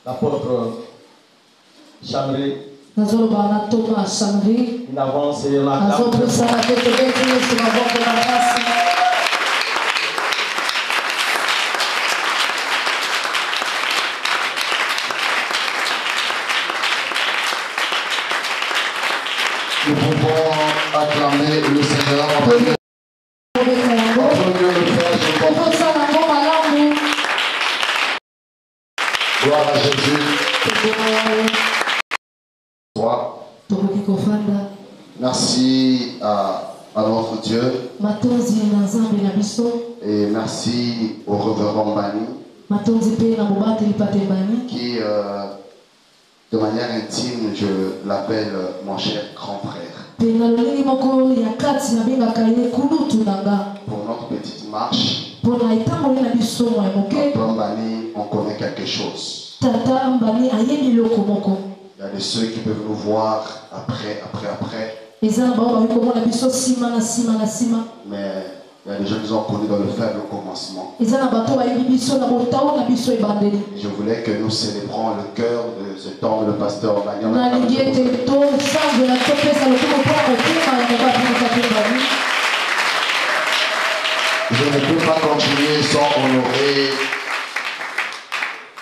L'apôtre Chamri, il avance et on acclame. Nous pouvons acclamer le Seigneur. On peut mieux le faire, je pense. Gloire à Jésus. Merci à notre Dieu. Et merci au révérend Bani qui, de manière intime, je l'appelle mon cher grand frère. Pour notre petite marche, Papa Bani, on connaît quelque chose. Il y a de ceux qui peuvent nous voir après. Mais il y a des gens qui ont connu dans le faible commencement. Je voulais que nous célébrons le cœur de ce temps de le pasteur Bani. Je ne peux pas continuer sans honorer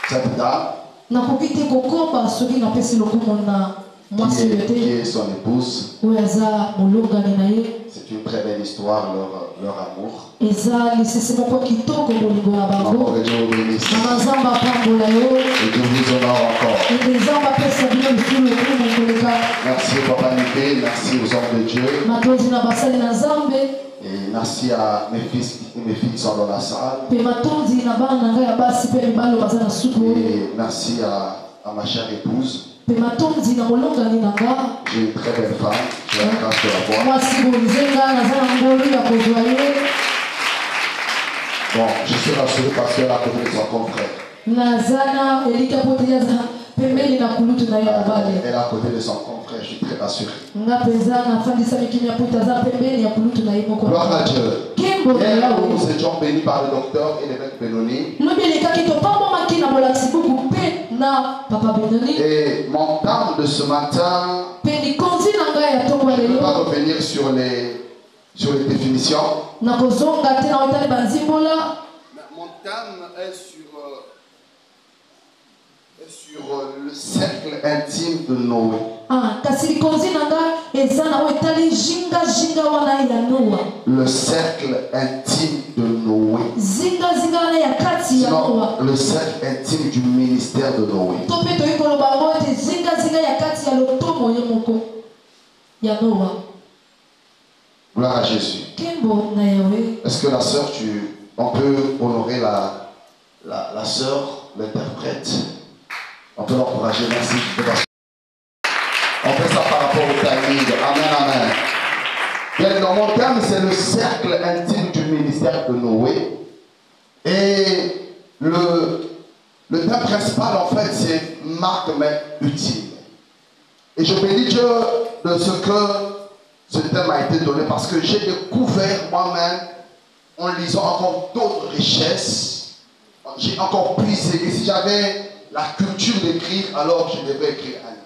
cette dame qui est son épouse. C'est une très belle histoire, leur amour. Que Dieu vous bénisse. Et Dieu vous honore encore. Merci Papa Niké, merci aux hommes de Dieu. Et merci à mes fils et mes filles qui sont dans la salle. Et merci à ma chère épouse. J'ai une très belle femme, j'ai la grâce de la voir. Bon, je suis rassuré parce qu'elle a connu son confrère. Elle a côté de son confrère, je suis très rassuré. Gloire à Dieu. Hier, nous étions bénis par le docteur et l'évêque Benoni. Et mon temps de ce matin, je ne vais pas revenir sur les définitions. Mais mon thème est sur le cercle intime de Noé. Le cercle intime de Noé. Sinon, le cercle intime du ministère de Noé. Gloire à Jésus. Est-ce que la sœur, on peut honorer la sœur, l'interprète? On peut l'encourager, merci. On fait ça par rapport au timing. Amen, amen. Bien, dans mon thème, c'est le cercle intime du ministère de Noé. Et le thème principal, en fait, c'est marque mais utile. Et je bénis Dieu de ce que ce thème a été donné parce que j'ai découvert moi-même, en lisant encore d'autres richesses, j'ai encore puisé. Et si j'avais la culture d'écrire, alors je devrais écrire un livre.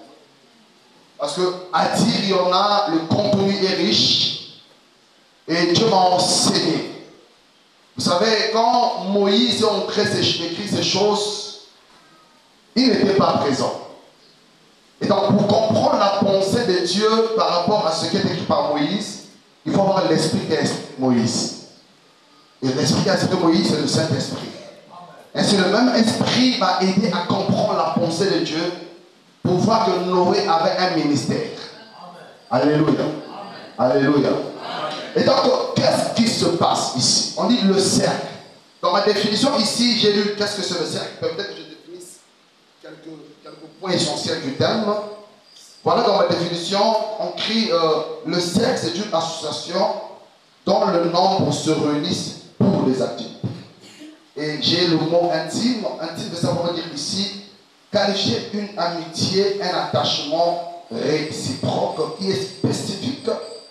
Parce que à dire, il y en a, le contenu est riche. Et Dieu m'a enseigné. Vous savez, quand Moïse est entré d'écrire ces choses, il n'était pas présent. Et donc, pour comprendre la pensée de Dieu par rapport à ce qui est écrit par Moïse, il faut avoir l'esprit de Moïse. Et l'esprit de Moïse, c'est le Saint-Esprit. Et c'est le même esprit qui m'a aidé à comprendre la pensée de Dieu pour voir que Noé avait un ministère. Amen. Alléluia. Amen. Alléluia. Amen. Et donc, qu'est-ce qui se passe ici? On dit le cercle. Dans ma définition ici, j'ai lu qu'est-ce que c'est le cercle. Peut-être que je définisse quelques points essentiels du terme. Voilà, dans ma définition, on crie le cercle, c'est une association dont le nombre se réunissent pour les activités. Et j'ai le mot intime. Intime, ça veut dire ici qualifier une amitié, un attachement réciproque qui est spécifique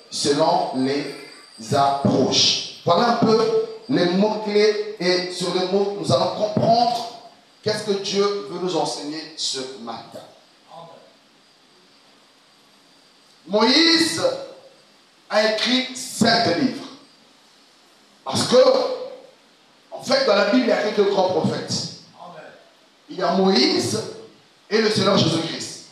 selon les approches. Voilà un peu les mots-clés, et sur les mots, nous allons comprendre qu'est-ce que Dieu veut nous enseigner ce matin? Moïse a écrit 5 livres. Parce que, en fait, dans la Bible, il y a quelques grands prophètes. Il y a Moïse et le Seigneur Jésus-Christ.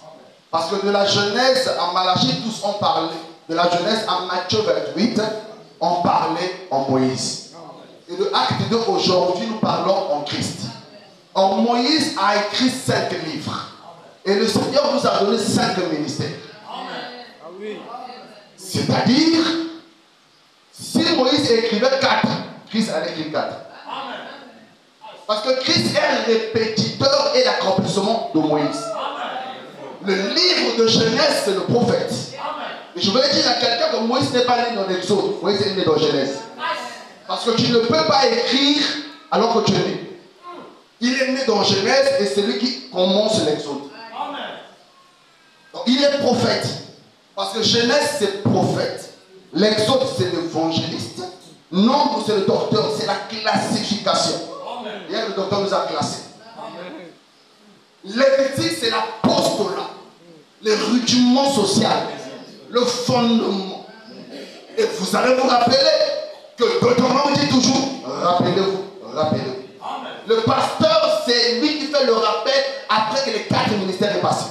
Parce que de la Genèse à Malachie, tous ont parlé. De la Genèse à Matthieu 28, on parlait en Moïse. Et de Acte 2, aujourd'hui, nous parlons en Christ. Or, Moïse a écrit 5 livres. Et le Seigneur nous a donné 5 ministères. C'est-à-dire, si Moïse écrivait 4, Christ allait écrire 4. Parce que Christ est un répétiteur et l'accomplissement de Moïse. Le livre de Genèse, c'est le prophète. Et je voulais dire à quelqu'un que Moïse n'est pas né dans l'Exode. Moïse est né dans Genèse. Parce que tu ne peux pas écrire alors que tu es né. Il est né dans Genèse et c'est lui qui commence l'Exode. Donc il est prophète. Parce que Genèse c'est prophète. L'Exode c'est l'évangéliste. Nombre c'est le docteur, c'est la classification. Hier le docteur nous a classés. Lévitique c'est l'apostolat. Les rudiments sociaux. Le fondement. Et vous allez vous rappeler que Deutéronome dit toujours, rappelez-vous, rappelez-vous. Le pasteur, c'est lui qui fait le rappel après que les 4 ministères sont passés.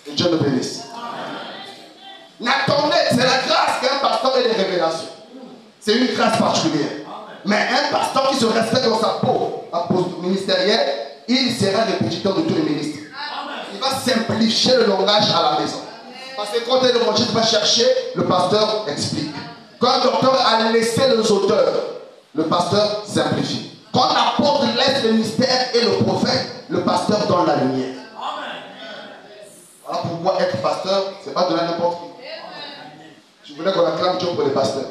Que Dieu nous bénisse. N'attendez, c'est la grâce qu'un pasteur ait des révélations. C'est une grâce particulière. Mais un pasteur qui se respecte dans sa peau, un poste ministériel, il sera répétiteur de tous les ministres. Il va simplifier le langage à la maison. Parce que quand l'évangile va chercher, le pasteur explique. Quand un docteur a laissé les auteurs, le pasteur simplifie. Quand l'apôtre laisse le mystère et le prophète, le pasteur donne la lumière. Voilà pourquoi être pasteur, ce n'est pas donner à n'importe qui. Je voulais qu'on acclame Dieu pour les pasteurs.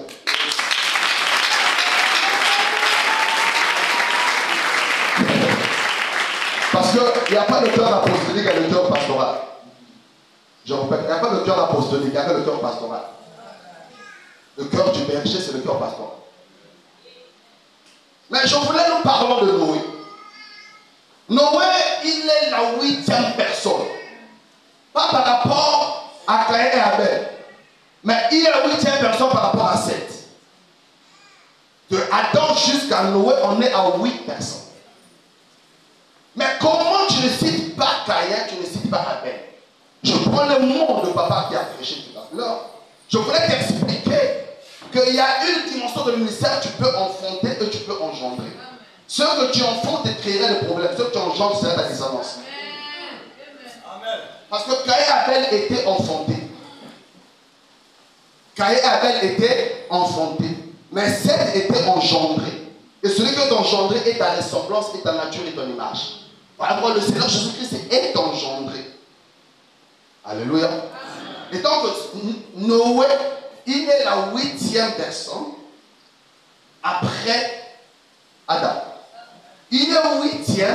Parce qu'il n'y a pas de cœur apostolique et de cœur pastoral. Je répète, il n'y a pas de cœur apostolique, il y a que le cœur pastoral. Le cœur du berger, c'est le cœur pastoral. Mais je voulais nous parler de Noé. Noé, il est la 8e personne. Pas par rapport à Caïn et Abel. Mais il est la 8e personne par rapport à Seth. De Adam jusqu'à Noé, on est à 8 personnes. Mais comment tu ne cites pas Caïn, tu ne cites pas Abel? Je prends le mot de papa qui a prêché tout à l'heure. Je voulais t'expliquer qu'il y a une dimension de ministère que tu peux enfanter et tu peux engendrer. Ce que tu enfantes te créerait des problèmes. Ce que tu engendres serait ta dissonance. Parce que Caïn et Abel étaient enfantés. Caïn et Abel étaient enfantés. Mais Seth était engendré. Et celui qui est engendré est ta ressemblance, est ta nature et ton image. Par rapport le Seigneur Jésus-Christ est engendré. Alléluia. Et donc, Noé, il est la 8e personne après Adam. Il est 8e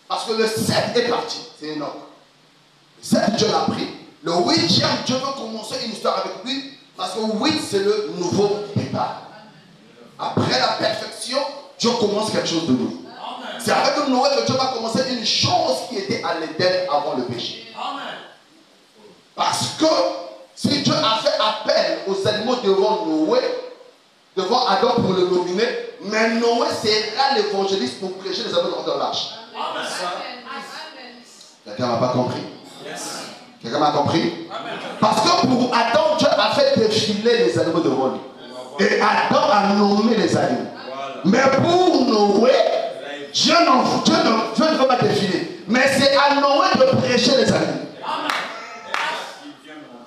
parce que le 7 est parti. C'est Enoch. Le 7, Dieu l'a pris. Le 8e, Dieu veut commencer une histoire avec lui parce que 8, c'est le nouveau départ. Après la perfection, Dieu commence quelque chose de nouveau. C'est avec Noé que Dieu va commencer une chose qui était à l'Éden avant le péché. Parce que si Dieu a fait appel aux animaux devant Noé, devant Adam pour le nominer, mais Noé sera l'évangéliste pour prêcher les animaux dans l'arche. Quelqu'un n'a pas compris? Quelqu'un m'a compris? Parce que pour Adam, Dieu a fait défiler les animaux devant lui. Et Adam a nommé les animaux. Mais pour Noé, Dieu ne veut pas défiler. Mais c'est à Noé de prêcher les animaux.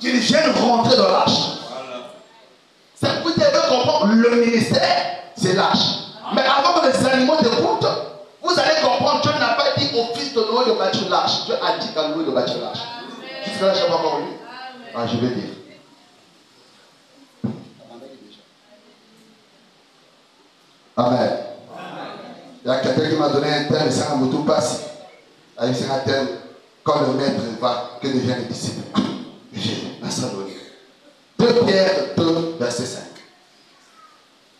Qu'ils viennent rentrer dans l'arche. C'est pour te faire comprendre le ministère, c'est l'arche. Mais avant que les animaux t'écoutent, vous allez comprendre, Dieu n'a pas dit au fils de Noé de bâtir l'arche. Dieu a dit qu'à Noé de bâtir l'arche. Jusqu'à là, je n'ai pas encore lu. Ah, je vais dire. Amen. Il y a quelqu'un qui m'a donné un thème, et ça m'a tout passe. C'est un thème, quand le maître va, que deviennent les disciples. La sera donnée. 2 Pierre 2, verset 5.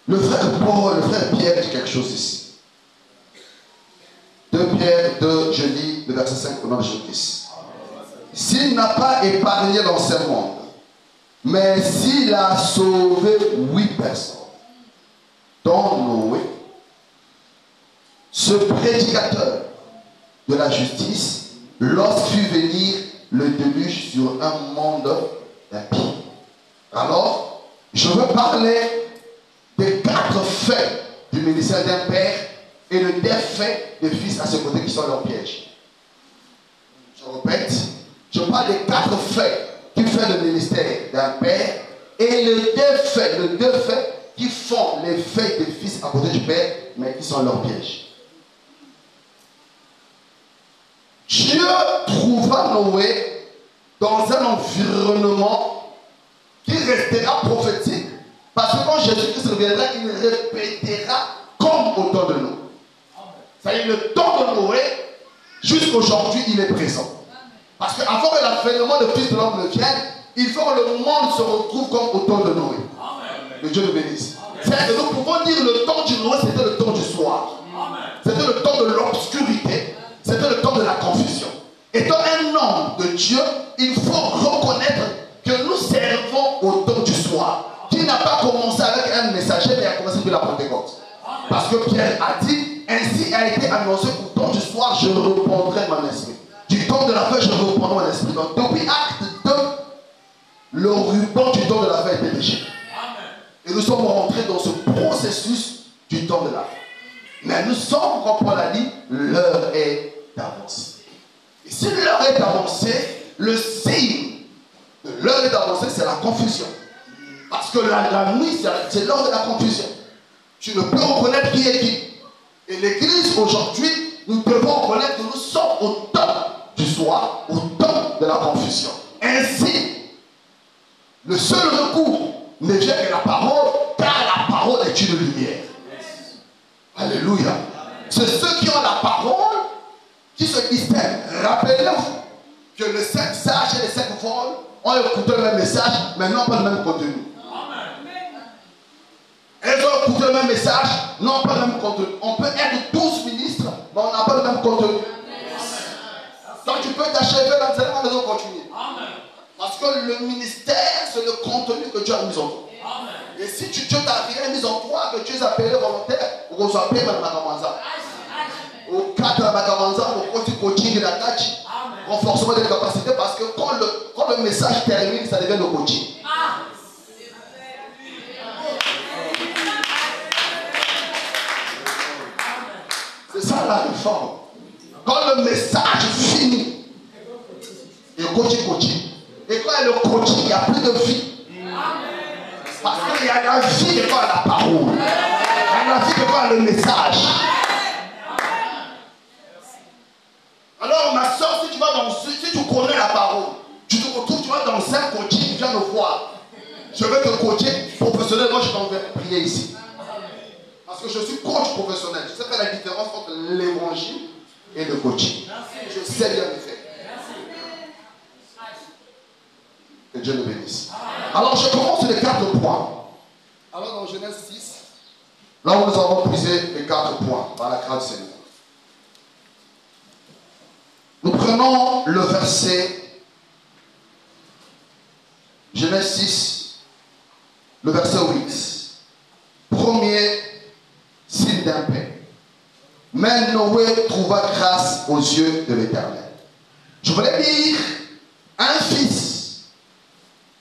Le frère Paul, le frère Pierre dit quelque quelque chose ici. 2 Pierre 2, je lis le verset 5 au nom de Jésus-Christ. S'il n'a pas épargné l'ancien monde, mais s'il a sauvé 8 personnes, dont Noé, ce prédicateur de la justice, lorsqu'il fut venir le déluge sur un monde impie. Alors, je veux parler des 4 faits du ministère d'un père et le défait des fils à ses côtés qui sont leurs pièges. Je répète, je parle des 4 faits qui font le ministère d'un père et le défait qui font les faits des fils à côté du père, mais qui sont leurs pièges. Dieu trouva Noé dans un environnement qui restera prophétique, parce que quand Jésus-Christ reviendra, il répétera comme au temps de Noé. C'est-à-dire le temps de Noé, jusqu'aujourd'hui, il est présent. Parce qu'avant que l'avènement de Fils de l'homme ne vienne, il faut que le monde se retrouve comme au temps de Noé. Que Dieu nous bénisse. C'est-à-dire que nous pouvons dire le temps du Noé, c'était le temps du soir. C'était le temps de l'obscurité. C'était le temps de la confusion. Étant un homme de Dieu, il faut reconnaître que nous servons au temps du soir. Qui n'a pas commencé avec un messager, mais a commencé avec la Pentecôte. Parce que Pierre a dit, ainsi a été annoncé qu'au temps du soir, je reprendrai mon esprit. Du temps de la fête, je reprends mon esprit. Donc, depuis acte 2, le ruban du temps de la fête était déchiré. Et nous sommes rentrés dans ce processus du temps de la fête. Mais nous sommes, comme Paul a dit, l'heure est d'avancer. Et si l'heure est d'avancer, le signe de l'heure est d'avancer, c'est la confusion. Parce que la nuit, c'est l'heure de la confusion. Tu ne peux reconnaître qui est qui. Et l'église, aujourd'hui, nous devons reconnaître que nous sommes au temps du soir, au temps de la confusion. Ainsi, le seul recours ne vient que la parole, car la parole est une lumière. Alléluia. C'est ceux qui ont la parole qui se distinguent. Rappelez-vous que les 5 sages et les 5 folles ont écouté le même message, mais n'ont pas le même contenu. Elles ont écouté le même message, n'ont pas le même contenu. On peut être 12 ministres, mais on n'a pas le même contenu. Donc tu peux t'achever l'enseignement de nos continuer. Parce que le ministère, c'est le contenu que Dieu a mis en toi. Et si Dieu t'a rien mis en toi, que tu es appelé volontaire, ou qu'on soit appelé dans la Makamanza. Au cadre de la Makamanza, au côté coaching de la tâche, renforcement des capacités, parce que quand le message termine, ça devient le coaching. C'est ça la réforme. Quand le message finit, il y a coaching. Et quand il y a le coaching, il n'y a plus de vie. Parce qu'il y a la vie et quand il y a la parole. Il y a la vie et quand il y a le message. Alors ma soeur, si tu connais la parole, tu te retrouves, tu vas dans un coaching, tu viens me voir. Je vais te coacher professionnellement, je t'enverrai prier ici. Parce que je suis coach professionnel. Je sais faire la différence entre l'évangile et le coaching. Je sais bien le faire. Que Dieu nous bénisse. Alors je commence les 4 points. Alors dans Genèse 6, là où nous avons puisé les 4 points par la grâce du Seigneur. Nous prenons le verset Genèse 6, le verset 8. Premier signe d'un père. Mais Noé trouva grâce aux yeux de l'Éternel. Je voulais dire, un fils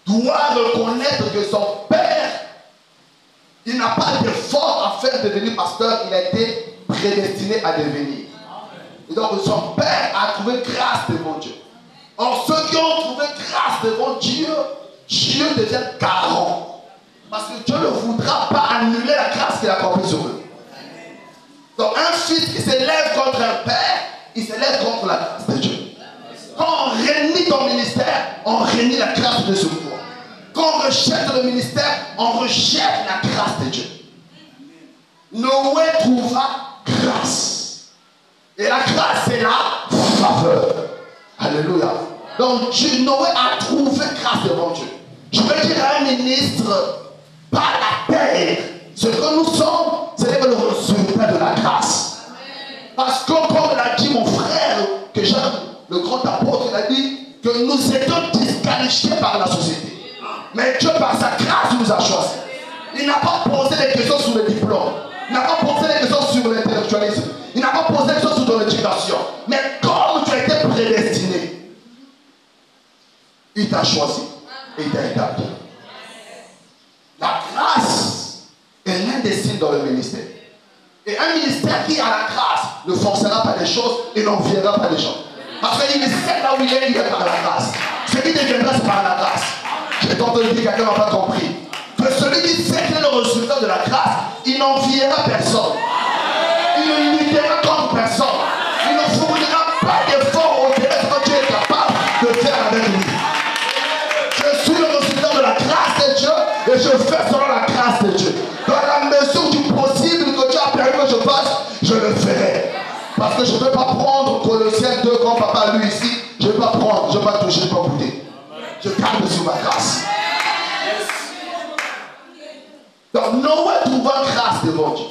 doit reconnaître que son père, il n'a pas d'effort à faire devenir pasteur, il a été prédestiné à devenir. Et donc son père a trouvé grâce devant Dieu. Or ceux qui ont trouvé grâce devant Dieu, Dieu devient garant. Parce que Dieu ne voudra pas annuler la grâce qu'il a accomplie sur eux. Donc un fils qui s'élève contre un père, il s'élève contre la grâce de Dieu. Quand on réunit ton ministère, on réunit la grâce de ce pouvoir. Quand on rejette le ministère, on rejette la grâce de Dieu. Noé trouva grâce. Et la grâce, c'est la faveur. Alléluia. Donc Noé a trouvé grâce devant Dieu. Je veux dire à un ministre, par la terre, ce que nous sommes, c'est le résultat résultat de la grâce. Parce que comme l'a dit mon frère, que Jean, le grand apôtre, il a dit que nous étions disqualifiés par la société. Mais Dieu, par sa grâce, nous a choisis. Il n'a pas posé des questions sur le diplôme. Il n'a pas posé des questions sur l'intellectualisme. Il n'a pas posé des questions sur ton éducation. Mais comme tu as été prédestiné, il t'a choisi et il t'a établi. La grâce est l'un des signes dans le ministère. Et un ministère qui a la grâce ne forcera pas les choses et n'enviera pas les gens. Parce qu'il sait là où il est par la grâce. Ce qui deviendra, c'est par la grâce. J'ai entendu dire, quelqu'un n'a pas compris. Que celui qui sait que le résultat de la grâce, il n'enviera personne. Il ne luttera contre personne. Il ne fournira pas d'efforts au delà de ce que Dieu est capable de faire avec lui. Je suis le résultat de la grâce de Dieu et je fais selon la grâce de Dieu. Dans la mesure du possible que Dieu a permis que je fasse, je le ferai. Parce que je ne veux pas prendre Colossiens 2 quand papa lui ici. Je ne veux pas prendre, je ne veux pas toucher, je ne veux pas goûter. Je calme sur ma grâce. Donc Noé trouva grâce devant Dieu.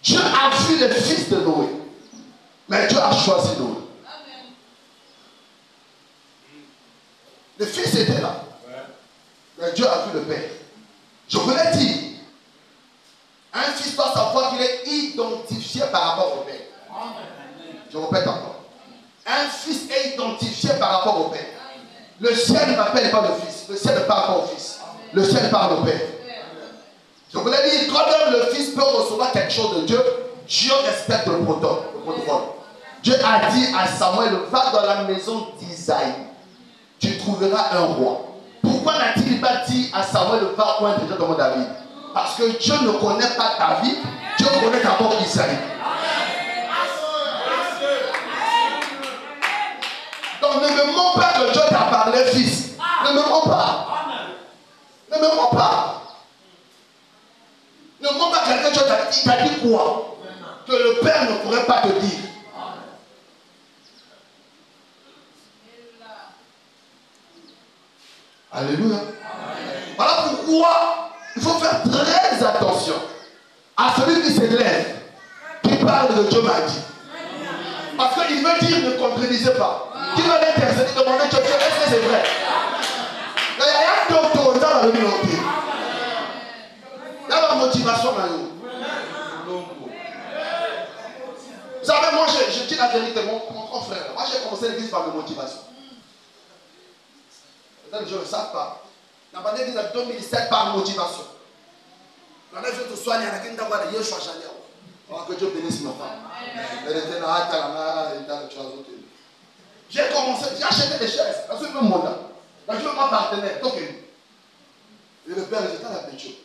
Dieu a vu le fils de Noé. Mais Dieu a choisi Noé. Le fils était là. Mais Dieu a vu le père. Je voulais dire, un fils doit savoir qu'il est identifié par rapport au père. Je répète encore. Un fils est identifié par rapport au père. Le ciel ne m'appelle pas le fils. Le ciel ne parle pas au fils. Le ciel parle au père. Je voulais dire, quand même le fils peut recevoir quelque chose de Dieu, Dieu respecte le protocole. Dieu a dit à Samuel, va dans la maison d'Isaïe. Tu trouveras un roi. Pourquoi n'a-t-il pas dit à Samuel, va oindre comme David? Parce que Dieu ne connaît pas David, Dieu connaît d'abord Isaïe. Donc ne me mens pas que Dieu t'a parlé fils. Ne me mens pas. Ne me mens pas. Ne me mens pas quelqu'un, Dieu t'a dit quoi? Que le Père ne pourrait pas te dire. Alléluia. Voilà pourquoi il faut faire très attention à celui qui s'élève, qui parle de Dieu m'a dit. Parce qu'il veut dire ne contredisez pas. Qui veut l'intercéder, demander Dieu, est-ce que c'est vrai? Il y a un docteur dans le milieu. Il y a la motivation dans nous. Vous savez, moi je dis la vérité, mon grand frère. Moi j'ai commencé l'église par la motivation. Les gens ne le savent pas. On a parlé de 2017 par motivation. On a fait tout soigner avec une d'avoir des yeux changeants. Que Dieu bénisse ma femme. Elle était là, j'ai commencé, j'ai acheté des chaises. Dans ce même monde là. Dans ce même partenaire. Et le père, j'étais à la peinture.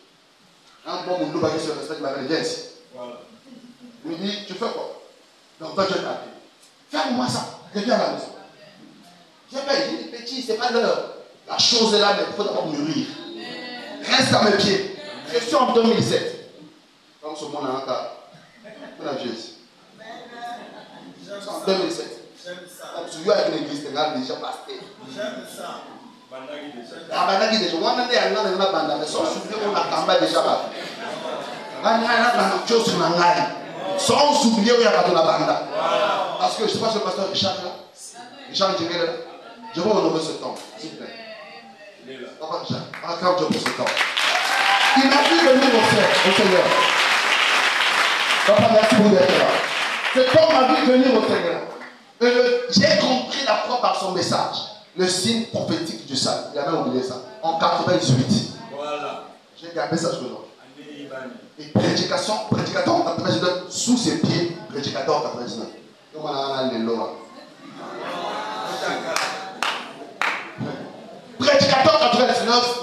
Un bon monde qui se respecte, il m'avait dit ici. Il me dit, tu fais quoi? Donc toi, je t'ai appelé. Fais-moi ça. Reviens à la maison. J'ai pas dit, petit, c'est pas l'heure. La chose est là, mais il faut d'abord mûrir. Reste à mes pieds. Je suis en 2007. Comme ce monde a un cas. On a vu ici. En 2007. Comme celui avec l'église, c'est là déjà passé. J'aime ça. Ah, Bandagi déjà. On a dit à l'un de la bande, mais sans souvenir, on a campagne déjà là. On a dit chose sur la ngaï. Sans souvenir, il y a pas de la bande. Parce que je ne sais pas si le pasteur Richard là. Richard, je vais là. Je vais honorer ce temps, s'il vous plaît. Papa Richard, accorde Dieu pour ce temps. Il m'a vu venir au Seigneur. Papa, merci pour d'être là. Cet homme m'a vu venir au Seigneur. J'ai compris la foi par son message. Le signe prophétique du salut. Il avait oublié ça. En 98. Voilà. J'ai gardé ça sur le nom. Et prédicateur en 99, sous ses pieds, prédicateur en 99. Donc on a les lois. Prédicateur en 99,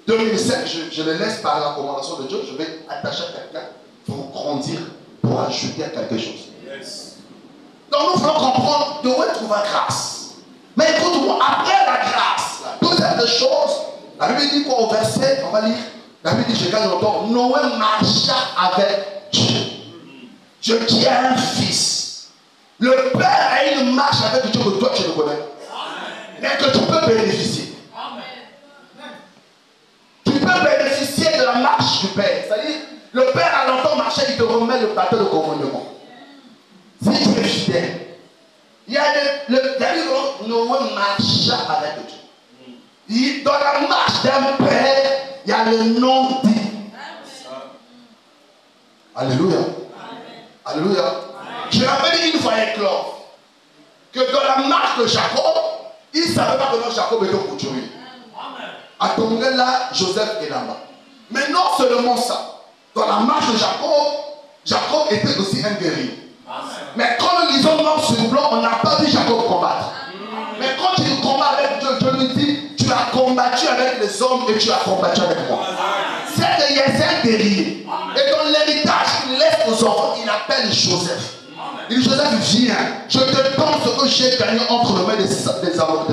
2007, je le laisse par la recommandation de Dieu. Je vais attacher à quelqu'un pour grandir, pour ajouter à quelque chose. Yes. Donc nous voulons comprendre de où est trouver la grâce. Mais écoute-moi, après la grâce, toutes ces choses, la Bible dit quoi au verset, on va lire, la Bible dit, je gagne longtemps, Noé marcha avec Dieu. Dieu qui a un fils. Le père a une marche avec Dieu que toi tu le connais. Mais que tu peux bénéficier. Tu peux bénéficier de la marche du père. C'est-à-dire, le père a longtemps marché marches, il te remet le bâton de commandement. Si tu es fidèle, il y a Noé marcha avec Dieu. Dans la marche d'un père, il y a le nom dit. Alléluia. Alléluia. Je rappelle une fois avec Claude que dans la marche de Jacob, il ne savait pas que Jacob était couturier. À Tonga, Joseph est là-bas. Mais non seulement ça. Dans la marche de Jacob, Jacob était aussi un guerrier. Mais quand nous lisons noir sur blanc, on n'a pas vu Jacob combattre. Mais quand il combat avec Dieu, Dieu lui dit, tu as combattu avec les hommes et tu as combattu avec moi. C'est un guerrier. Et dans l'héritage qu'il laisse aux enfants, il appelle Joseph. Il dit, Joseph, viens, je te donne ce que j'ai gagné entre les mains des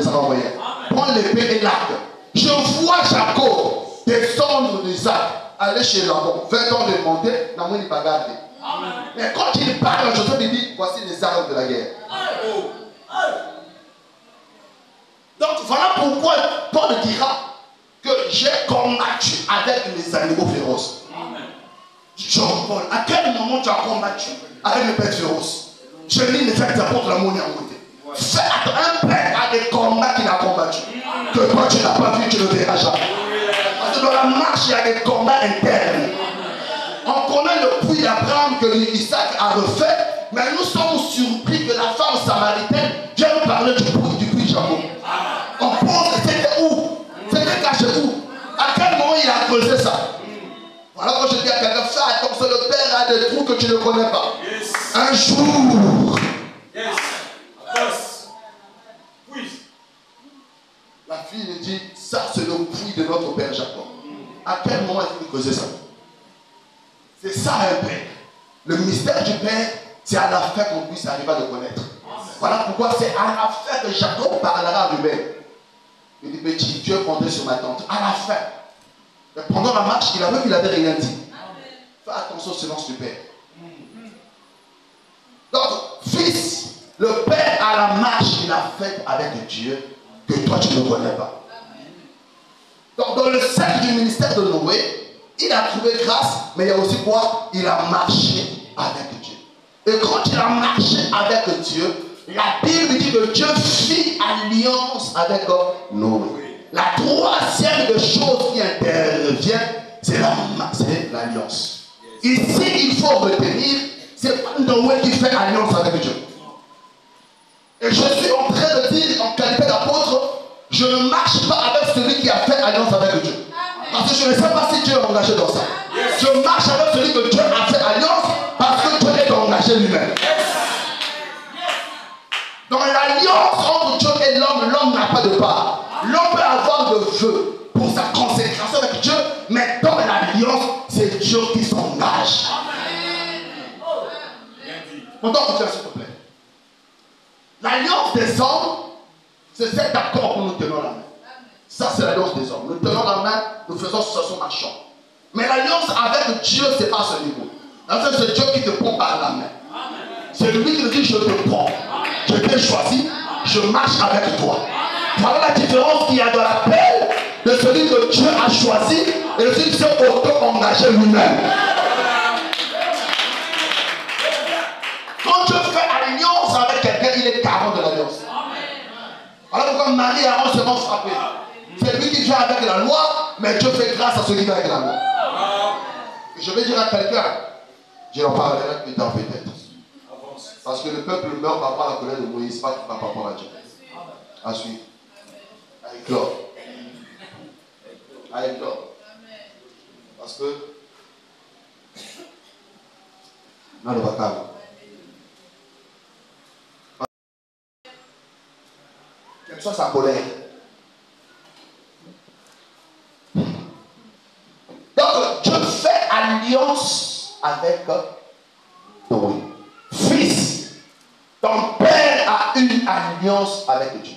Araméens. Prends l'épée et l'arc. Je vois Jacob descendre d'Isaac, aller chez Laban, 20 ans de monter, n'a pas bagarre. Mais quand il parle à Joseph, il dit, voici les armes de la guerre. Donc voilà pourquoi Paul dira que j'ai combattu avec les animaux féroces. Jean-Paul, à quel moment tu as combattu avec les bêtes féroces? Je lis les faits d'apôtres la monnaie en côté. Fais un père à des combats qu'il a combattu. Que toi tu n'as pas vu, tu ne verras jamais. Parce que dans la marche, il y a des combats internes. On connaît le puits d'Abraham que Isaac a refait, mais nous sommes surpris que la femme samaritaine vient nous parler du puits Jacob. On pense que c'était où? C'était caché où? À quel moment il a creusé ça? Voilà, quand je dis à quelqu'un, fais attention, le père a des trous que tu ne connais pas. Yes. Un jour. Yes. La fille lui dit, ça c'est le puits de notre père Jacob. À quel moment est-il creusé ça? C'est ça un père. Le mystère du père, c'est à la fin qu'on puisse arriver à le connaître. Voilà pourquoi c'est à la fin que Jacob parlera à Ruben. Il dit, petit, Dieu comptait sur ma tante. À la fin. Mais pendant la marche, il a vu qu'il n'avait rien dit. Fais attention au silence du père. Donc, fils, le père à la marche qu'il a faite avec Dieu, que toi tu ne connais pas. Donc, dans le cercle du ministère de Noé, il a trouvé grâce, mais il y a aussi quoi? Il a marché avec Dieu. Et quand il a marché avec Dieu, la Bible dit que Dieu fit alliance avec Noé. La troisième des choses qui intervient, c'est l'alliance. Ici, il faut retenir, c'est pas Noé qui fait alliance avec Dieu. Et je suis en train de dire, en qualité d'apôtre, je ne marche pas avec celui qui a fait alliance avec Dieu. Parce que je ne sais pas si Dieu est engagé dans ça. Je marche avec celui que Dieu a fait alliance parce que Dieu est engagé lui-même. Dans l'alliance entre Dieu et l'homme, l'homme n'a pas de part. L'homme peut avoir de vœux pour sa consécration avec Dieu, mais dans l'alliance, c'est Dieu qui s'engage. On doit continuer, s'il te plaît. L'alliance des hommes, c'est cet accord que nous tenons la main. Ça, c'est l'alliance des hommes. Nous tenons la main, nous faisons ce marchand. Mais l'alliance avec Dieu, ce n'est pas ce niveau. L'alliance, c'est Dieu qui te prend par la main. C'est lui qui dit, je te prends. Je t'ai choisi, je marche avec toi. Voilà la différence qu'il y a dans l'appel de celui que Dieu a choisi et de celui qui s'est auto-engagé lui-même. Quand Dieu fait alliance avec quelqu'un, il est garant de l'alliance. Voilà pourquoi Marie et Aaron seront frappés. C'est lui qui vient avec la loi, mais Dieu fait grâce à celui qui vient avec la loi. Et je vais dire à quelqu'un, je en parlerai plus tard peut-être. Parce que le peuple meurt par rapport à la colère de Moïse, pas par rapport à Dieu. À suivre. Avec l'homme. Avec l'homme. Parce que. Non, le bacalao. Quelle soit sa colère. Donc, Dieu fait alliance avec Noé. Fils, ton père a une alliance avec Dieu.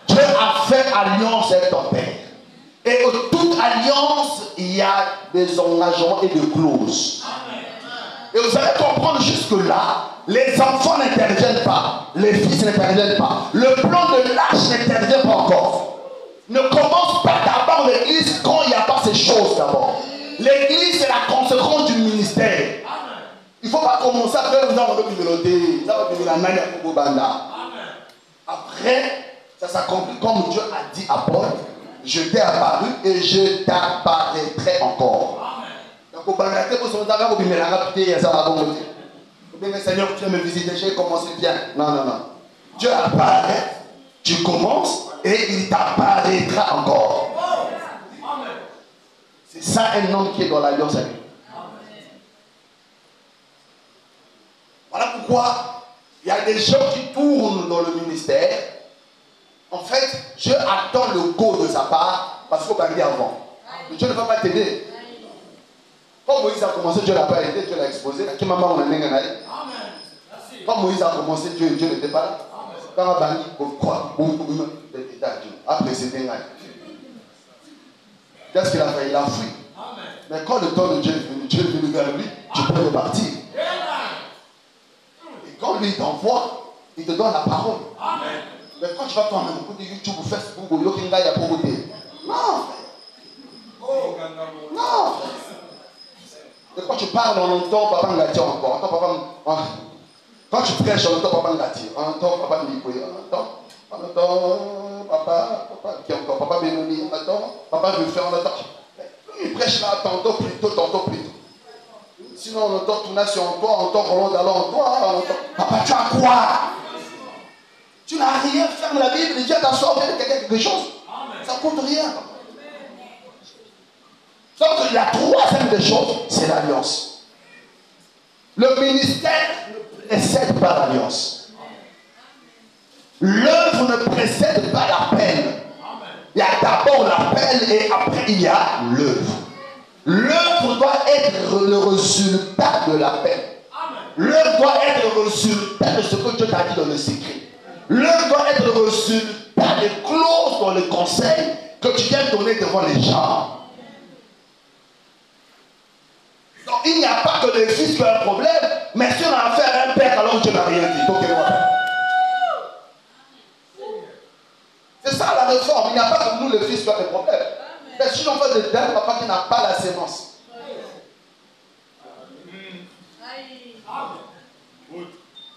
Dieu a fait alliance avec ton père. Et toute alliance, il y a des engagements et des clauses. Et vous allez comprendre jusque-là, les enfants n'interviennent pas, les fils n'interviennent pas, le plan de l'âge n'intervient pas encore. Ne commence pas d'abord l'église quand il n'y a pas ces choses d'abord. L'église, c'est la conséquence du ministère. Il ne faut pas commencer après nous avons communauté. Après, ça s'accomplit comme Dieu a dit à Paul, je t'ai apparu et je t'apparaîtrai encore. Donc, Seigneur, tu viens me visiter, j'ai commencé bien. Non, non, non. Dieu apparaît, tu commences et il t'apparaîtra encore. C'est ça un homme qui est dans l'alliance avec lui. Voilà pourquoi il y a des gens qui tournent dans le ministère. En fait, Dieu attend le go de sa part parce qu'il faut parler avant. Mais Dieu ne va pas t'aider. Quand Moïse a commencé, Dieu ne l'a pas aidé, Dieu l'a exposé. Quand Moïse a commencé, Dieu n'était pas là. Quand Abani, pourquoi après c'était là. Qu'est-ce qu'il a fait? Il a fui. Mais quand le temps de Dieu est venu vers lui, tu peux repartir. Et quand lui t'envoie, il te donne la parole. Mais quand tu vas toi-même, écouter YouTube, Facebook, ou Yokinga, il y a pour goûter. Non. Non. Et quand tu parles, on entend Papa Ngati encore. Quand tu prêches, on entend Papa Ngati. On entend Papa Nikoye. On entend Papa qui encore, Papa Benoni. On entend Papa Buffet. On entend. Il prêche là, tantôt plus tôt, tantôt plus tôt. Sinon, on entend Tournation en toi, on entend Roland Dallon en toi. On entend Papa, tu as quoi? Tu n'as rien, ferme la Bible, Dieu t'a sauvé de quelque chose. Ça ne coûte rien. Donc la troisième des choses, c'est l'alliance. Le ministère ne précède pas l'alliance. L'œuvre ne précède pas l'appel. Il y a d'abord l'appel et après il y a l'œuvre. L'œuvre doit être le résultat de l'appel. L'œuvre doit être le résultat de ce que Dieu t'a dit dans le secret. L'œuvre doit être le résultat des clauses dans le conseil que tu viens donner devant les gens. Donc il n'y a pas que le fils qui a un problème, mais si on a affaire à un père, alors Dieu n'a rien dit. Donc, c'est ça la réforme. Il n'y a pas que nous, le fils, qui a des problèmes. Mais si on fait d'un papa qui n'a pas la sémence.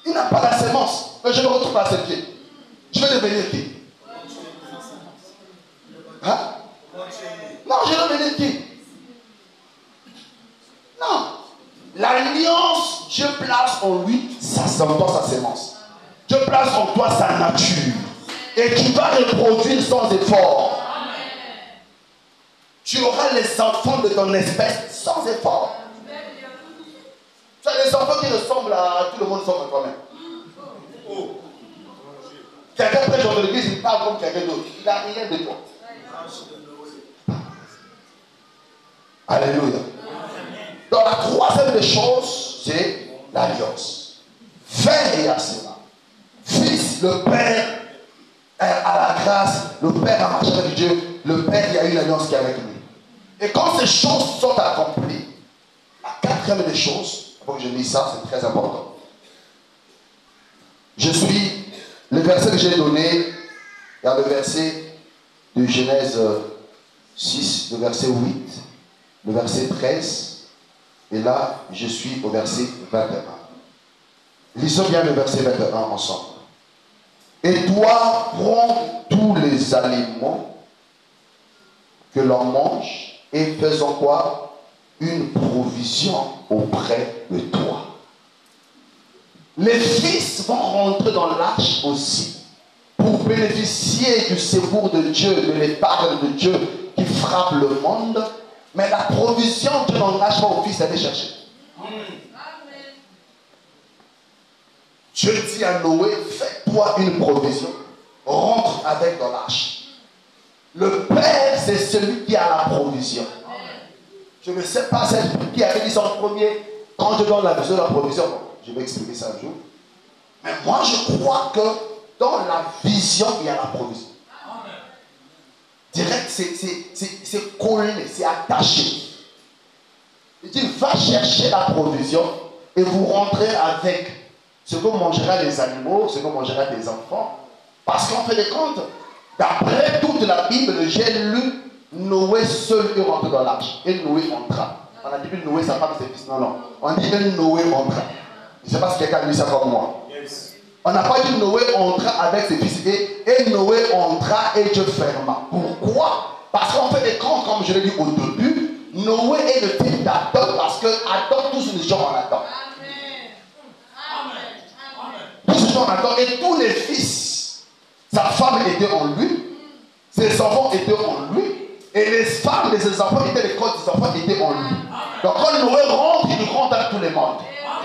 Il n'a pas la sémence. Mais je me retrouve à ses pieds. Je vais devenir qui? Hein? Non, je vais devenir qui? Non. L'alliance, Dieu place en lui sa sémence. Dieu place en toi sa nature. Et tu vas reproduire sans effort. Tu auras les enfants de ton espèce sans effort. Tu as des enfants qui ressemblent à tout le monde sauf à toi-même. Quelqu'un prêche dans l'église, il parle comme quelqu'un d'autre. Il n'a rien de toi. Alléluia. Donc la troisième des choses, c'est l'alliance. Veille à cela. Fils, le Père à la grâce, le Père a marché avec Dieu, le Père il y a une alliance qui est avec lui. Et quand ces choses sont accomplies, la quatrième des choses, il faut que je dise ça, c'est très important. Le verset que j'ai donné, il y a le verset de Genèse 6, le verset 8, le verset 13, et là, je suis au verset 21. Lisons bien le verset 21 ensemble. Et toi, prends tous les aliments que l'on mange et faisons quoi? Une provision auprès de toi. Les fils vont rentrer dans l'arche aussi pour bénéficier du secours de Dieu, de l'épargne de Dieu qui frappe le monde. Mais la provision, Dieu n'engage pas au fils d'aller chercher. Dieu dit à Noé, fais-toi une provision, rentre avec dans l'arche. Le Père, c'est celui qui a la provision. Je ne sais pas celle qui avait dit ça en premier, quand je donne la vision de la provision. Je vais expliquer ça un jour. Mais moi, je crois que dans la vision, il y a la provision. Direct, c'est collé, c'est attaché. Il dit, va chercher la provision et vous rentrez avec ce que mangera les animaux, ce que mangera les enfants. Parce qu'en fait de compte, d'après toute la Bible, j'ai lu Noé seul est rentré dans l'arche. Et Noé entra. On a dit que Noé, sa femme, ses fils. Non, non. On dit que Noé entra. Je ne sais pas si quelqu'un a lu ça comme moi. On n'a pas dit Noé entra avec ses fils. Et Noé entra et Dieu ferma. Pourquoi? Parce qu'en fait, comme je l'ai dit au début, Noé est le fils d'Adam parce que Adam, tous les gens en Adam. Tous les gens en Adam et tous les fils, sa femme était en lui, ses enfants étaient en lui, et les femmes de ses enfants étaient les corps des enfants étaient en lui. Donc quand Noé rentre, il rentre dans tous les mondes.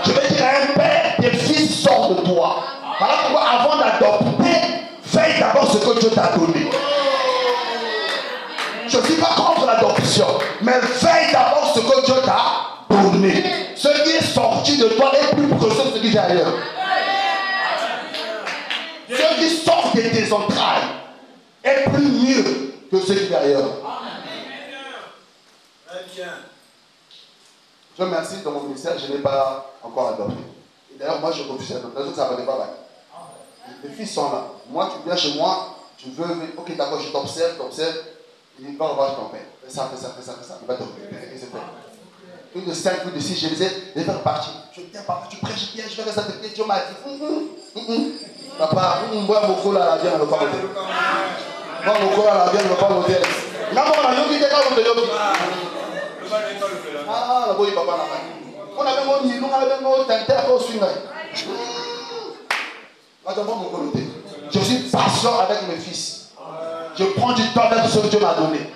Je veux dire à un père, tes fils sortent de toi. Voilà pourquoi avant d'adopter, veille d'abord ce que Dieu t'a donné. Je ne suis pas contre l'adoption, mais veille d'abord ce que Dieu t'a donné. Ce qui est sorti de toi est plus précieux que ce qui est ailleurs. Ce qui sort de tes entrailles est plus mieux que ce qui est ailleurs. Je vous remercie, dans mon ministère, je n'ai pas encore adopté. Et d'ailleurs, moi, je refuse l'adoption, ça ne va pas mal. Les fils sont là. Moi, tu viens chez moi, tu veux, ok, d'accord, je t'observe. Il dit, va revoir ton père. Fais ça. Il va te récupérer. Et c'est fait. Plus de 5, plus de 6, je disais, je vais repartir. Je viens, papa, tu prêches bien, je vais rester avec toi. Dieu m'a dit, papa, moi, mon col à la viande, le pas monter. Moi, mon col à la viande, le pas monter. Non, on a yogi, t'es pas monté, yogi. Ah, la boy, papa, on avait mon nid, on avait mon tente, on swing. Je suis patient avec mes fils. Je prends du temps avec ce que Dieu m'a donné.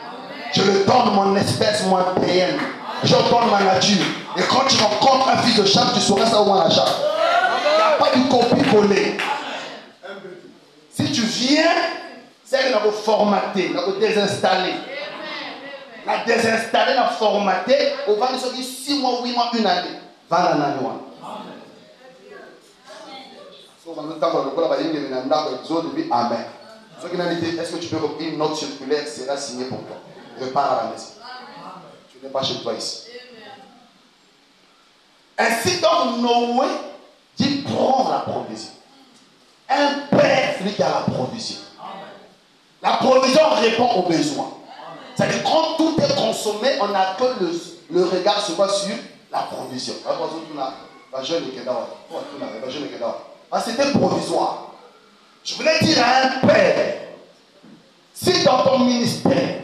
Je le donne mon espèce, mon ADN. Je donne ma nature. Et quand tu rencontres un fils de chape, tu sauras ça au moins la chape. Il n'y a pas de copie-coller. Si tu viens, c'est qu'il faut formater, il faut désinstaller. La désinstaller, la formater, on va nous dire 6 mois, 8 mois, 1 année. 20 ans. Amen. Est-ce que tu peux reprendre une note circulaire sera signée pour toi? Repars à la maison. Tu n'es pas chez toi ici. Ainsi donc Noé dit prends la provision. Un père, celui qui a la provision. La provision répond aux besoins. C'est-à-dire quand tout est consommé, on n'a que le regard se voit sur la provision. C'était provisoire. Je voulais dire à un père, si dans ton ministère,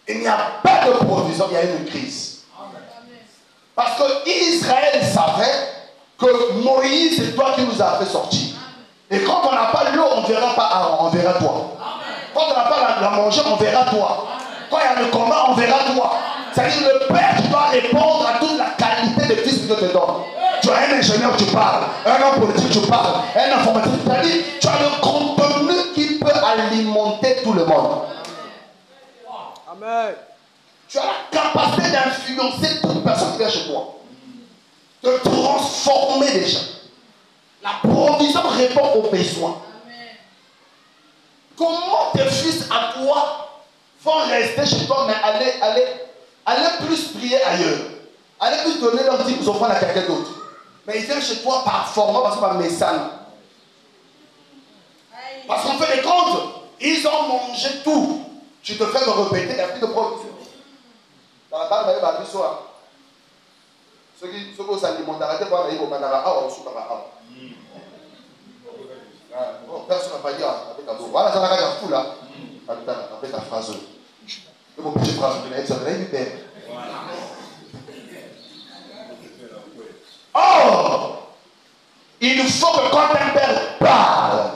il n'y a pas de provision, il y a une crise. Parce que Israël savait que Moïse, c'est toi qui nous as fait sortir. Et quand on n'a pas l'eau, on ne verra pas Aaron, on verra toi. Quand on n'a pas la manger, on verra toi. Quand il y a le combat, on verra toi. C'est-à-dire le père, tu dois répondre à toute la qualité de fils que Dieu te donne. Tu as un ingénieur, tu parles. Un homme politique, tu parles. Un informatique, c'est-à-dire tu as le contenu qui peut alimenter tout le monde. Amen. Tu as la capacité d'influencer toute personne qui vient chez toi. De transformer les gens. La provision répond aux besoins. Comment tes fils à toi vont rester chez toi, mais aller plus prier ailleurs? Aller plus donner leur 10 offrandes à quelqu'un d'autre. Mais ils viennent chez toi par format, parce que par message. Parce qu'en fait, les comptes, ils ont mangé tout. Tu te fais répéter, il n'y a plus de provision. Dans la barre, il y a des soirs. Ceux qui s'alimentent, arrêtez de voir les personne n'a pas dit avec ta voilà, ça n'a pas fou là. Avec ta phrase. Et mon petit phrase, ça va être bien. Or, il faut que quand un père parle,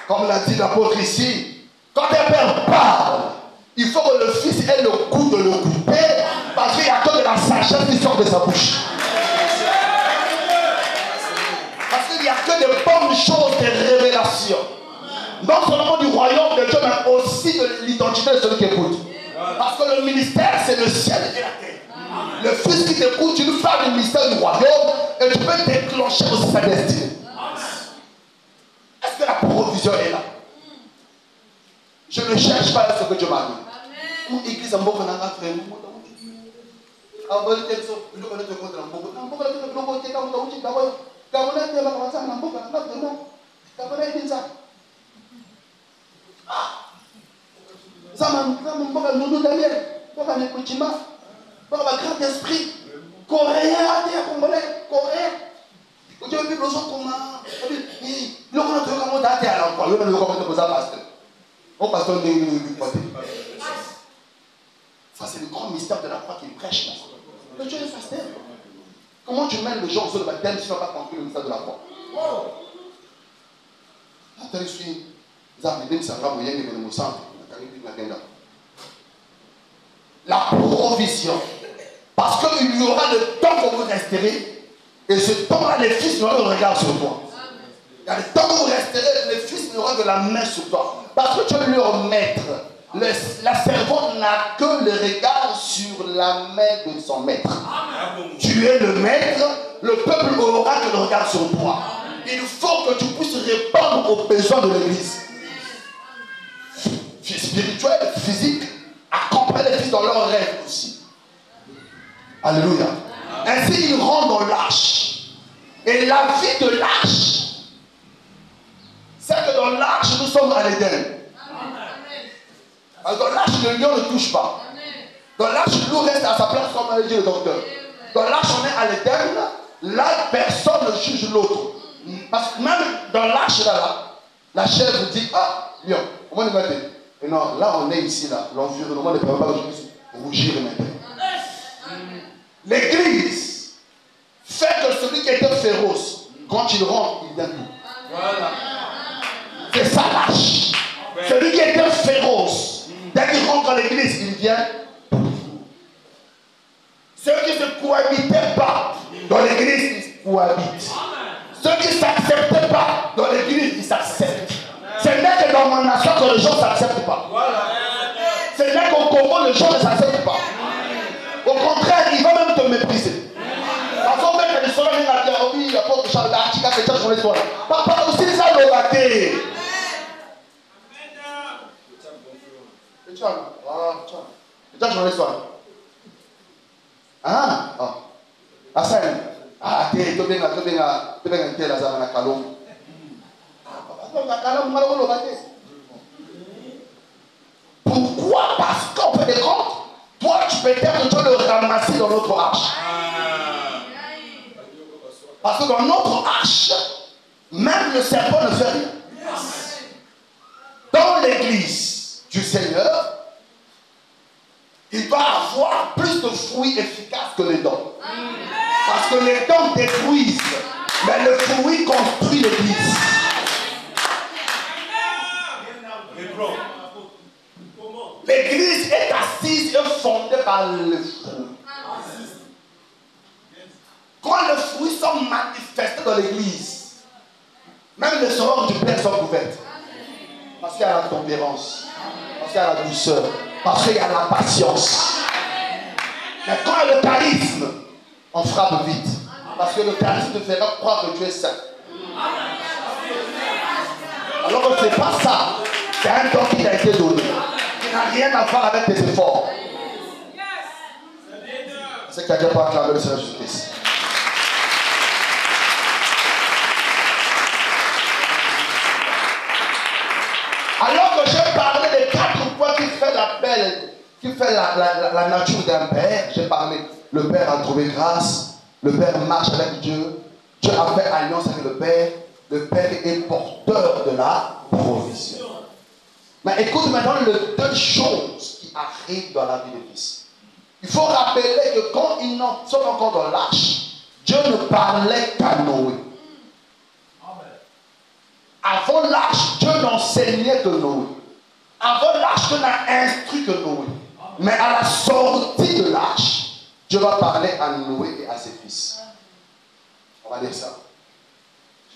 comme l'a dit l'apôtre ici, quand un père parle, il faut que le fils ait le goût de le goûter, parce qu'il n'y a que de la sagesse qui sort de sa bouche. Parce qu'il n'y a que de bonnes choses, des révélations. Non seulement du royaume de Dieu, mais aussi de l'identité de celui qui écoute. Parce que le ministère, c'est le ciel et la terre. Le fils qui t'écoute, tu lui parles du ministère du royaume et tu peux déclencher aussi sa destinée. Est-ce que la provision est là? Je ne cherche pas ce que Dieu m'a dit. Mon église en beaucoup n'a pas fait. Par le grand esprit. Coréen, congolais, coréen. Tu as vu le gens comment. Le grand truc, comment tu as été à l'emploi. Le grand truc, comment tu as pasteur. Mon pasteur n'est pas. Ça, c'est le grand mystère de la croix qu'il prêche. Mais tu es pasteur. Comment tu mènes les gens au sol de baptême si tu n'as pas compris le mystère de la croix? Attends, je suis. La provision. Parce qu'il y aura le temps où vous resterez. Et ce temps-là, les fils n'auront le regard sur toi. Il y a le temps où vous resterez, les fils n'auront que la main sur toi. Parce que tu es leur maître. La servante n'a que le regard sur la main de son maître. Tu es le maître, le peuple aura que le regard sur toi. Il faut que tu puisses répondre aux besoins de l'église. Spirituel, physique, accompagner les fils dans leurs rêves aussi. Alléluia. Ainsi, ils rentrent dans l'arche. Et la vie de l'arche, c'est que dans l'arche, nous sommes à l'Éden. Dans l'arche, le lion ne touche pas. Dans l'arche, nous reste à sa place comme a dit le docteur. Dans l'arche, on est à l'Éden. Là, personne ne juge l'autre. Parce que même dans l'arche, là, la chèvre dit, ah, lion, comment il va être? Et non, là, on est ici, là. L'environnement ne permet pas que je puisse rougir maintenant. L'église fait que celui qui était féroce, quand il rentre, il vient tout. Voilà. C'est ça l'arche. Celui qui était féroce, dès qu'il rentre dans l'église, il vient. Ceux qui ne se cohabitaient pas dans l'église, ils cohabitent. Ceux qui ne s'acceptaient pas dans l'église, ils s'acceptent. Ce n'est que dans mon nation que les gens ne s'acceptent pas. Ce n'est qu'au Congo, les gens ne s'acceptent pas. Au contraire, ils vont même te mépriser. Parce qu'on met que les soldats viennent à dire, oh oui, il n'y a pas de char d'artica, c'est ça, je voulais toi. Papa aussi, ça l'ont raté. Et tu as joué soir. Ah, Hassan. Ah, tu es bien, la zone à Kalom. Pourquoi? Parce qu'on peut des comptes. Toi, tu peux être que tu le ramasser dans notre arche. Parce que dans notre arche, même le serpent ne fait rien. Dans l'église du Seigneur, il va avoir plus de fruits efficaces que les dons. Parce que les dons détruisent, mais le fruit construit l'église. L'église est assise et fondée par le fruit. Quand les fruits sont manifestés dans l'église, même les sorors du Père sont couvertes. Parce qu'il y a la tempérance, parce qu'il y a la douceur, parce qu'il y a la patience. Mais quand il y a le charisme, on frappe vite. Parce que le charisme te fera croire que tu es saint. Alors que ce n'est pas ça. C'est un don qui t'a été donné. Qui n'a rien à faire avec tes efforts. C'est qu'il n'y a pas acclamé le Seigneur Jésus-Christ. Alors que j'ai parlé des 4 points qui fait la belle, qui fait la nature d'un père, j'ai parlé. Le père a trouvé grâce. Le père marche avec Dieu. Dieu a fait alliance avec le père. Le père est porteur de la provision. Mais écoute maintenant les 2 choses qui arrivent dans la vie de Fils. Il faut rappeler que quand ils sont encore dans l'arche, Dieu ne parlait qu'à Noé. Avant l'arche, Dieu n'enseignait que Noé. Avant l'arche, Dieu n'a instruit que Noé. Mais à la sortie de l'arche, Dieu va parler à Noé et à ses fils. On va lire ça.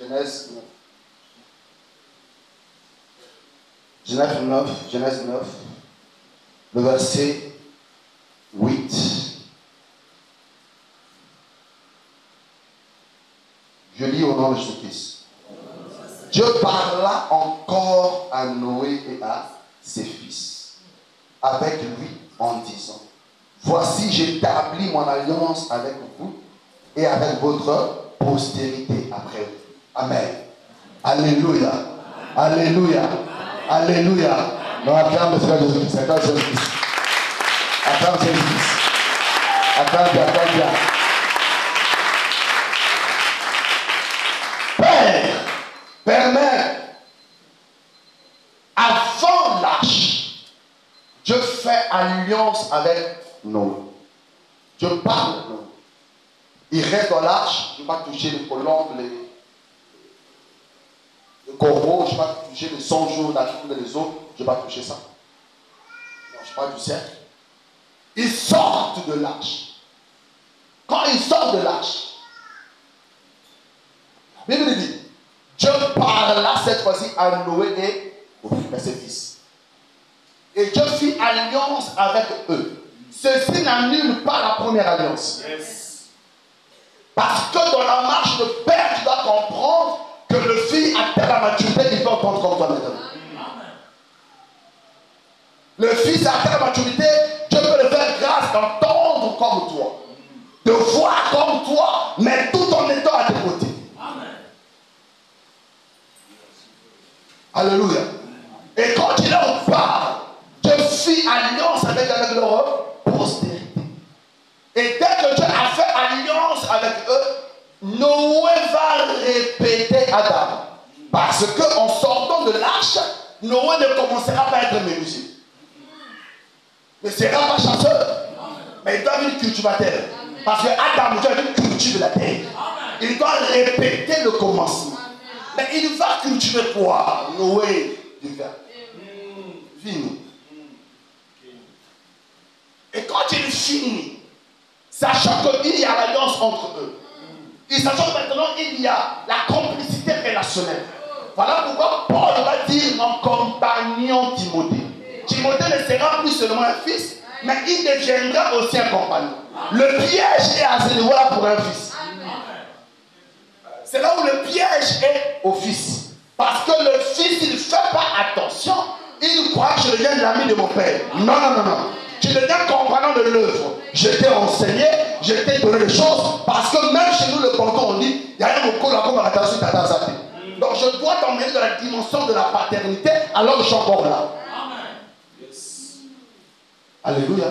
Genèse 9. Genèse 9, le verset 8. Je lis au nom de Jésus-Christ. Dieu parla encore à Noé et à ses fils, avec lui en disant, voici j'établis mon alliance avec vous et avec votre postérité après vous. Amen. Alléluia. Alléluia. Alléluia. Non, acclame le Seigneur Jésus-Christ. Acclame Jésus-Christ. Acclame Jésus-Christ. Père, permet, avant l'arche, Dieu fait alliance avec Noé. Dieu parle de Noé. Il reste dans l'arche, je ne vais pas toucher les colombes, les corbeaux, je ne vais pas toucher les 100 jours d'attente des autres, je ne vais pas toucher ça. Non, je parle du cercle. Ils sortent de l'arche. Quand ils sortent de l'arche, la Bible dit, Dieu parla cette fois-ci à Noé et à ses fils. Et Dieu fit alliance avec eux. Ceci n'annule pas la première alliance. Yes. Parce que dans la marche de père, tu dois comprendre que le fils atteint la maturité, il peut entendre comme toi maintenant. Le fils atteint la maturité, Dieu peut le faire grâce d'entendre comme toi, de voir comme toi, mais tout en étant à tes côtés. Alléluia. Et quand il leur parle, Dieu fit alliance avec leur postérité. Et dès que Dieu a fait alliance avec eux, Noé va répéter Adam. Parce qu'en sortant de l'arche, Noé ne commencera pas à être menuisier. Ne sera pas chasseur. Mais il doit être cultivateur. Parce que Adam doit cultiver la terre. Il doit répéter le commencement. Mais il va cultiver quoi? Noé du vin. Fini. Et quand il finit, sachant qu'il y a l'alliance entre eux, et sachant que maintenant il y a la complicité relationnelle, voilà pourquoi Paul va dire mon compagnon Timothée. Timothée ne sera plus seulement un fils, mais il deviendra aussi un compagnon. Le piège est à ce niveau-là pour un fils. C'est là où le piège est au fils. Parce que le fils, il ne fait pas attention. Il croit que je deviens l'ami de mon père. Non. Tu deviens compagnon de l'œuvre. Je t'ai enseigné, je t'ai donné les choses. Parce que même chez nous, le canton, on dit, il y a un mot là comme attention à ta santé. Donc je dois t'emmener dans la dimension de la paternité alors que je suis encore là. Yes. Alléluia.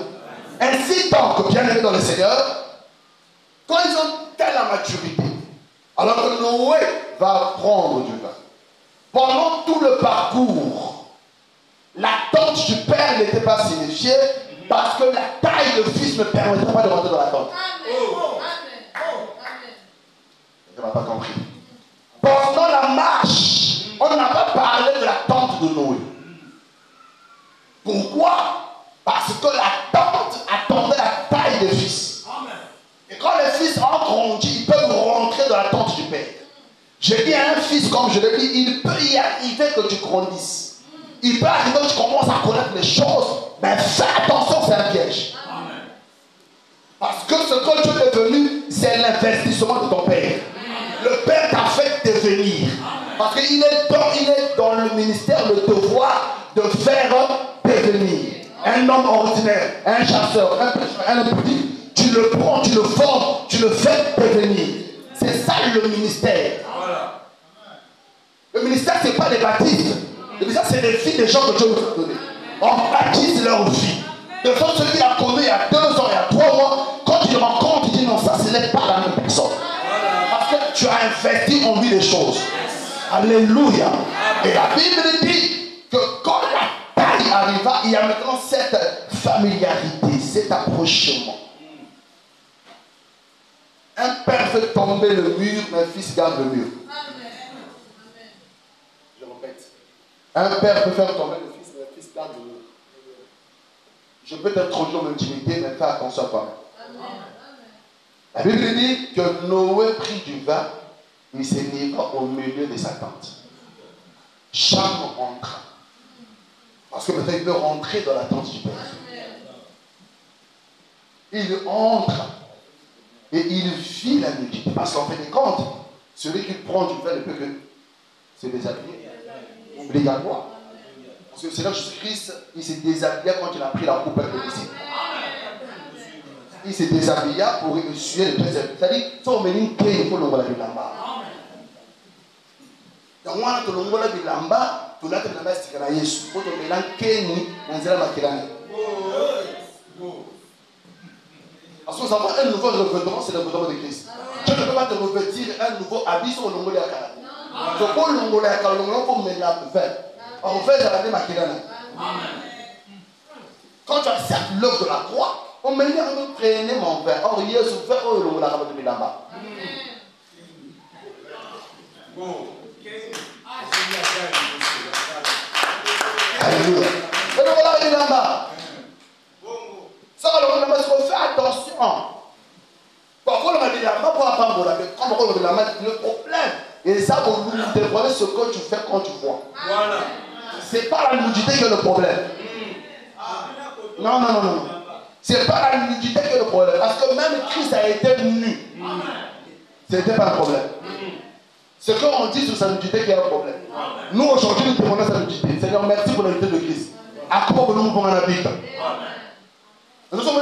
Ainsi donc, bien aimé dans le Seigneur, quand ils ont telle la maturité, alors que Noé va prendre du vin. Pendant tout le parcours, la tente du père n'était pas signifiée parce que la taille de fils ne permettait pas de rentrer dans la tente. Tu n'as pas compris. Pendant la marche, on n'a pas parlé de la tente de Noé. Pourquoi? Parce que la tente attendait la taille des fils. Et quand les fils ont grandi, ils peuvent rentrer dans la tente du père. Je dis à un fils, comme je l'ai dit, il peut y arriver que tu grandisses. Il peut arriver que tu commences à connaître les choses, mais fais attention, c'est un piège. Parce que ce que tu es devenu, c'est l'investissement de ton père. Le père t'a fait devenir. Parce qu'il est dans le ministère, le devoir de faire devenir. Un homme ordinaire, un chasseur, un petit. Tu le prends, tu le formes, tu le fais devenir. C'est ça le ministère. Le ministère, ce n'est pas des baptistes. Le ministère, c'est des filles des gens que Dieu nous a donnés. On baptise leur vie. De sorte que celui qui a connu il y a 2 ans, il y a 3 mois, quand tu le rencontres, tu dis non, ça, ce n'est pas la même personne. Parce que tu as investi en lui des choses. Alléluia. Et la Bible dit que quand la taille arriva, il y a maintenant cette familiarité, cet approchement. Un père fait tomber le mur, mais un fils garde le mur. Je répète. Un père peut faire tomber le fils, mais un fils garde le mur. Je peux t'introduire en intimité, mais fais attention à toi-même. La Bible dit que Noé prit du vin, il s'est livré au milieu de sa tente. Chacun rentre. Parce que maintenant il peut rentrer dans la tente du père. Il entre. Et il vit la nudité. Parce qu'en fait des comptes, celui qui prend du vin ne peut que se déshabiller. Obligatoirement. Parce que c'est là que Jésus-Christ, il s'est déshabillé quand il a pris la coupe avec les disciples. Il s'est déshabillé pour essuyer le plaisir. C'est-à-dire, si on met une clé, il faut l'envoyer la bilamba. Donc, moi, tu l'envoies la bilamba, tu l'as fait la base de Jésus. Quand on met la clé, on a la Parce que nous avons un nouveau revêtement, c'est le revêtement de Christ. Tu ne peux pas te revêtir un nouveau habit sur le Longolé à Kala. Donc, pour le Longolé à Kala, le Longolé pour mettre la verre. En fait, ça va être maquillé. Quand tu acceptes l'œuvre de la croix, on m'a dit à me traîner mon verre. Or, hier, ce verre, oh, le Longolé à Kala de Milamba. Alléluia. Le Longolé à Milamba. Ça, le Longolé à Milamba, il faut faire attention. Le problème, et ça, le problème, c'est ce que tu fais quand tu vois. Voilà. C'est pas la nudité qui est le problème. Non. C'est pas la nudité qui est le problème. Parce que même Christ a été nu. C'était pas un problème. Ce qu'on dit sur sa nudité qui est un problème. Nous, aujourd'hui, nous témoignons sa nudité. Seigneur, merci pour la nudité de Christ. À quoi nous nous prenons la vie? Nous sommes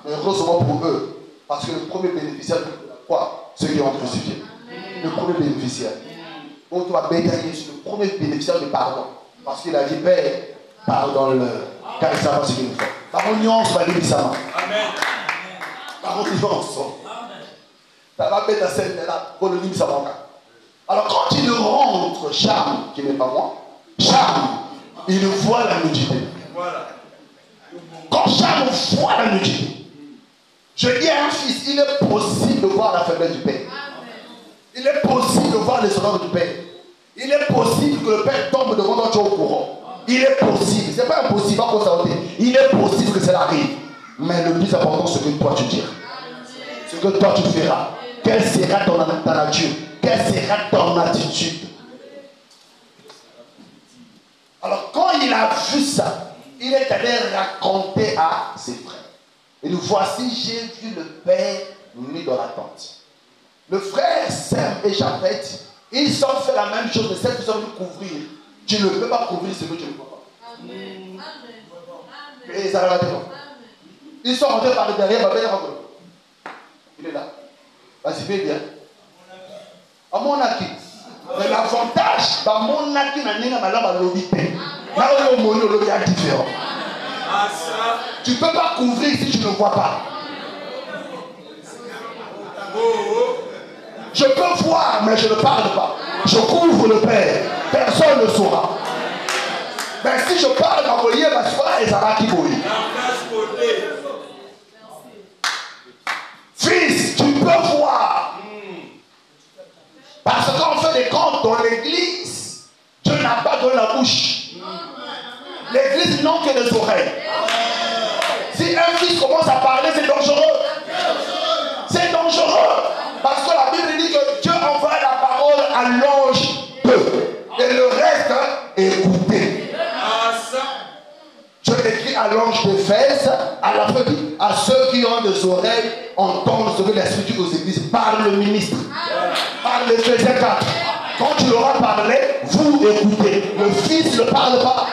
mais heureusement pour eux, parce que le premier bénéficiaire, quoi? Ceux qui ont crucifié. Le premier bénéficiaire. Donc tu vas bétailler sur le premier bénéficiaire de pardon. Parce qu'il a dit, Père, pardonne-leur, car ils savent ce qu'ils nous font. Par contre, nuance, va dire ça. Amen. Par contre, nuance. Ça va mettre la scène là pour le lim Samanga. Alors quand il rentre, Charles, qui n'est pas moi, Charles, il voit la nudité. Voilà. Quand Charles voit la nudité, je dis à un fils, il est possible de voir la faiblesse du Père. Il est possible de voir les horreurs du Père. Il est possible que le Père tombe devant toi au courant. Il est possible. Ce n'est pas impossible, il est possible que cela arrive. Mais le plus important, c'est que toi tu diras. Ce que toi tu feras. Quelle sera ta nature? Quelle sera ton attitude? Alors quand il a vu ça, il est allé raconter à ses frères. Et nous voici, j'ai vu le Père nu dans la tente. Le frère Sem et Japhet, ils ont fait la même chose, mais celles qui sont venus couvrir. Tu ne peux pas couvrir ce que tu ne vois pas. Amen. Et ça va dire. Ils sont rentrés par derrière, il est là. Vas-y, fais bien. À mon acquis. Mais l'avantage, dans mon acquis, n'a pas l'obité. Là où le monde est différent. Tu ne peux pas couvrir si tu ne vois pas. Je peux voir, mais je ne parle pas. Je couvre le Père. Personne ne saura. Mais si je parle, m'envoyer ma soirée, ça va qui bouille. Fils, tu peux voir. Parce qu'on fait des comptes dans l'église, Dieu n'a pas donné la bouche. L'église n'a que des oreilles. Si un fils commence à parler, c'est dangereux. C'est dangereux. Parce que la Bible dit que Dieu envoie la parole à l'ange peu. Et le reste, écoutez. Dieu écrit à l'ange d'Éphèse, à la fin, à ceux qui ont des oreilles, entendent ce que l'Esprit dit aux églises par le ministre. Par l'Éphésiens 4. Quand tu l'auras parlé, vous écoutez. Le Fils ne parle pas.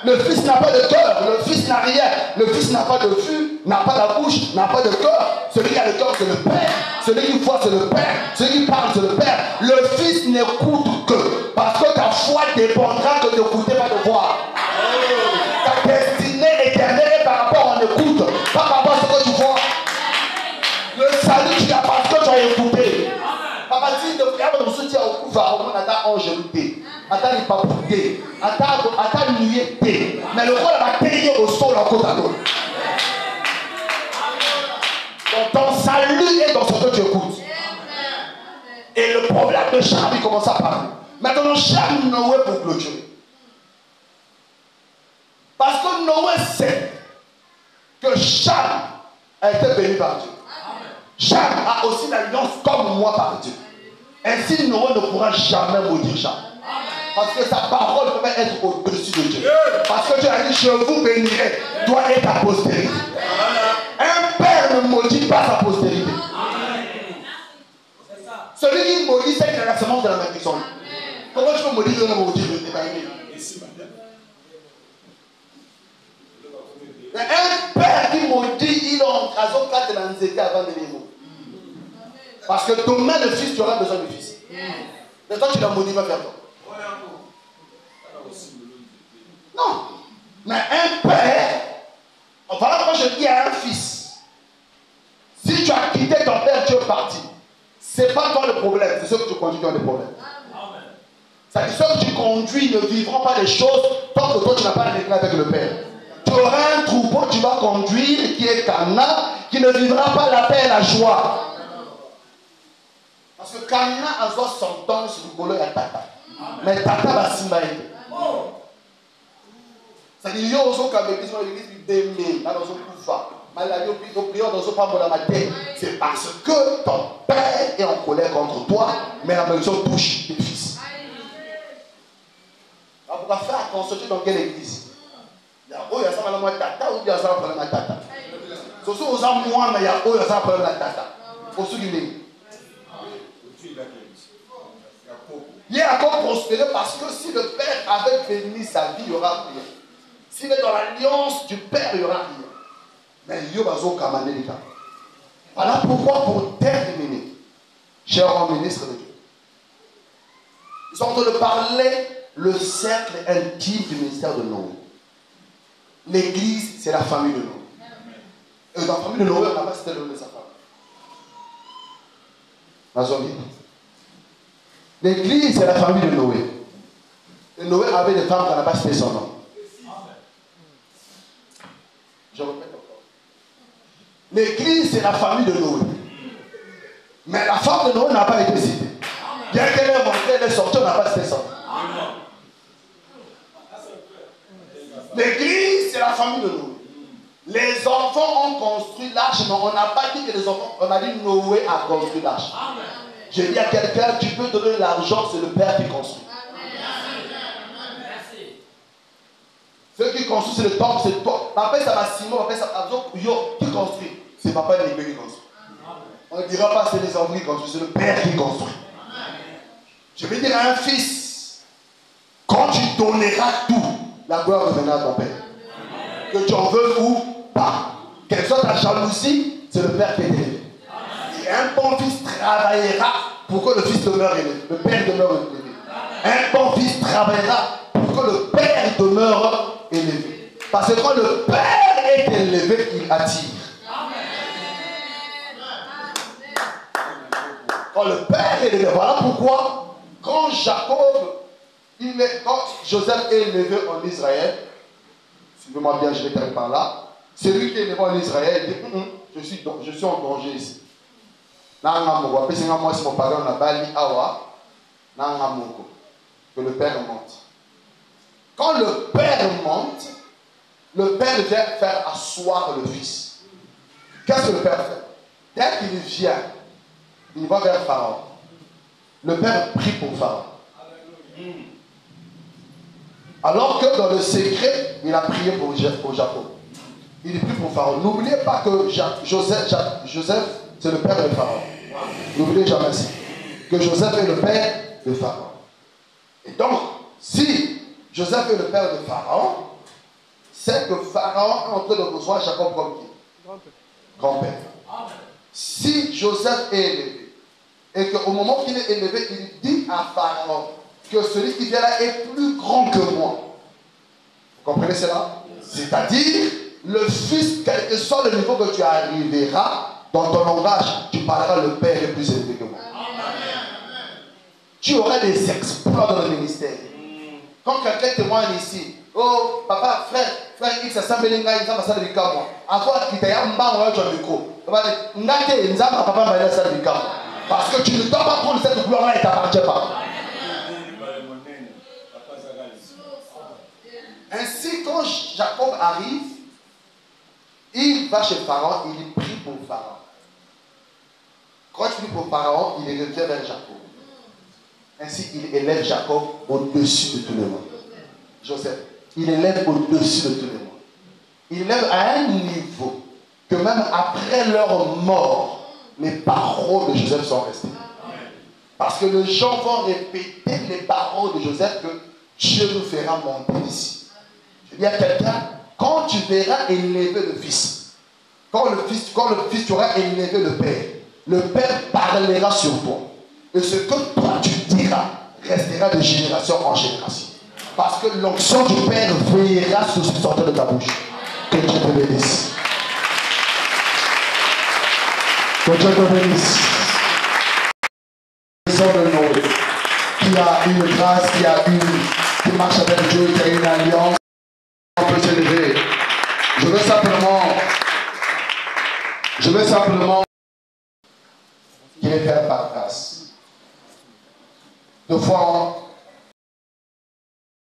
Le Fils n'a pas de cœur, le Fils n'a rien. Le Fils n'a pas de vue, n'a pas la bouche, n'a pas de cœur. Celui qui a le cœur, c'est le Père. Celui qui voit, c'est le Père. Celui qui parle, c'est le Père. Le Fils n'écoute que parce que ta foi dépendra que d'écouter, pas de voir. Ta destinée éternelle est par rapport à l'écoute, pas par rapport à ce que tu vois. Le salut, tu l'as parce que tu as écouté. Papa dit de frère, on se tient au couvert, on a en jeté. Attends, il pas bouté. Attends, nué. Mais le rôle va payer au sol en côte à l'autre. Donc ton salut est dans ce que tu écoutes. Et le problème de Charles, il commence à parler. Maintenant, Charles Noé pour clôturer. Parce que Noé sait que Charles a été béni par Dieu. Charles a aussi l'alliance comme moi par Dieu. Ainsi, Noé ne pourra jamais maudire Charles. Parce que sa parole peut être au-dessus de Dieu. Parce que Dieu a dit, je vous bénirai, toi et ta postérité. Un père ne maudit pas sa postérité. Celui qui maudit, c'est qu'il a la semence de la malédiction. Comment tu peux maudire le maudit de un père qui maudit, il a en raison 4 de l'anxiété avant de venir. Parce que demain, le fils, tu auras besoin du fils. Mais toi, tu l'as maudit, va faire quoi? Non. Mais un père, voilà quand je dis à un fils, si tu as quitté ton père, tu es parti. Ce n'est pas toi le problème, c'est ceux que tu conduis qui ont des problèmes. C'est-à-dire ceux que tu conduis ne vivront pas les choses tant que toi tu n'as pas réglé avec le père. Tu auras un troupeau, tu vas conduire qui est Cana, qui ne vivra pas la paix et la joie. Parce que Cana a 60 ans sur le boulot et Tata. Mais Tata va s'imaginer. C'est-à-dire, il y a aussi l'église du démé, là dans un coufa. C'est parce que ton père est en colère contre toi, mais la malédiction touche tes fils. Alors pourquoi faire attention dans quelle église? Il y a ça mal à tata ou bien ça va problème à tata. Ce sont aux moi, mais il y a ça problème à tata. Pour ceux qui l'aiment. Il est encore prospéré parce que si le père avait béni sa vie, il n'y aura rien. S'il est dans l'alliance du père, il n'y aura rien. Mais il y a des cas. Voilà pourquoi, pour terminer, cher ministre de Dieu, ils sont en train de parler le cercle intime du ministère de Noé. L'église, c'est la famille de Noé. Et dans la famille de Noé, on n'a pas cité le nom de sa femme. L'église, c'est la famille de Noé. Et Noé avait des femmes qui n'ont pas cité son nom. Je répète encore. L'église, c'est la famille de Noé. Mais la femme de Noé n'a pas été citée. Bien qu'elle ait montré, elle est sortie, on n'a pas cité son nom. L'église, c'est la famille de Noé. Les enfants ont construit l'arche, mais on n'a pas dit que les enfants, on a dit Noé a construit l'arche. J'ai dit à quelqu'un, tu peux donner l'argent, c'est le père qui construit. Ceux qui construisent, c'est le temple, c'est toi. Après, ça va Simon, après, ça va Yo, qui construit? C'est papa et les qui construit. On ne dira pas c'est les enfants qui construisent, c'est le père qui construit. Je vais dire à un fils, quand tu donneras tout, la gloire reviendra à ton père. Que tu en veux ou pas. Quelle soit ta jalousie, c'est le père qui est élevé. Et un bon fils travaillera pour que le fils demeure élevé. Le père demeure élevé. Un bon fils travaillera pour que le père demeure élevé. Parce que quand le père est élevé, il attire. Quand le père est élevé, voilà pourquoi quand quand Joseph est élevé en Israël, suivez-moi bien, je vais terminer par là. Celui qui est élevé en Israël, il dit je suis en danger ici. Que le père monte. Quand le père monte, le père vient faire asseoir le fils. Qu'est-ce que le père fait? Dès qu'il vient, il va vers Pharaon. Le père prie pour Pharaon. Alors que dans le secret, il a prié pour Jacob. Il prie pour Pharaon. N'oubliez pas que Joseph, c'est le père de Pharaon. N'oubliez jamais ça. Que Joseph est le père de Pharaon. Et donc, si Joseph est le père de Pharaon, c'est que Pharaon est en train de recevoir Jacob comme qui? Grand-père. Si Joseph est élevé, et qu'au moment qu'il est élevé, il dit à Pharaon que celui qui vient là est plus grand que moi. Vous comprenez cela? C'est-à-dire, le fils, quel que soit le niveau que tu arriveras, dans ton langage, tu parleras le père est plus élevé que moi. Tu auras des exploits dans le ministère. Quand quelqu'un témoigne ici, oh, papa, frère X, ça me linga, il s'en va à moi. Encore qu'il t'ait un banc, on va micro. Parce que tu ne dois pas prendre cette gloire-là et t'appartient pas. Ainsi, quand Jacob arrive, il va chez Pharaon, il prie pour Pharaon. Quand il prie pour Pharaon, il revient vers Jacob. Ainsi, il élève Jacob au-dessus de tout le monde. Joseph, il élève au-dessus de tout le monde. Il élève à un niveau que même après leur mort, les paroles de Joseph sont restées. Parce que les gens vont répéter les paroles de Joseph que Dieu nous fera monter ici. Je dis à quelqu'un, quand tu verras élever le fils, quand le fils tu auras élevé le père parlera sur toi. Et ce que toi tu diras restera de génération en génération. Parce que l'onction du Père veillera sur ce qui sortait de ta bouche. Que Dieu te bénisse. Que Dieu te bénisse. De Noé, qui a une grâce, qui marche avec Dieu, qui a une alliance, on peut s'élever. Je veux simplement qu'il est fait par grâce. Deux fois,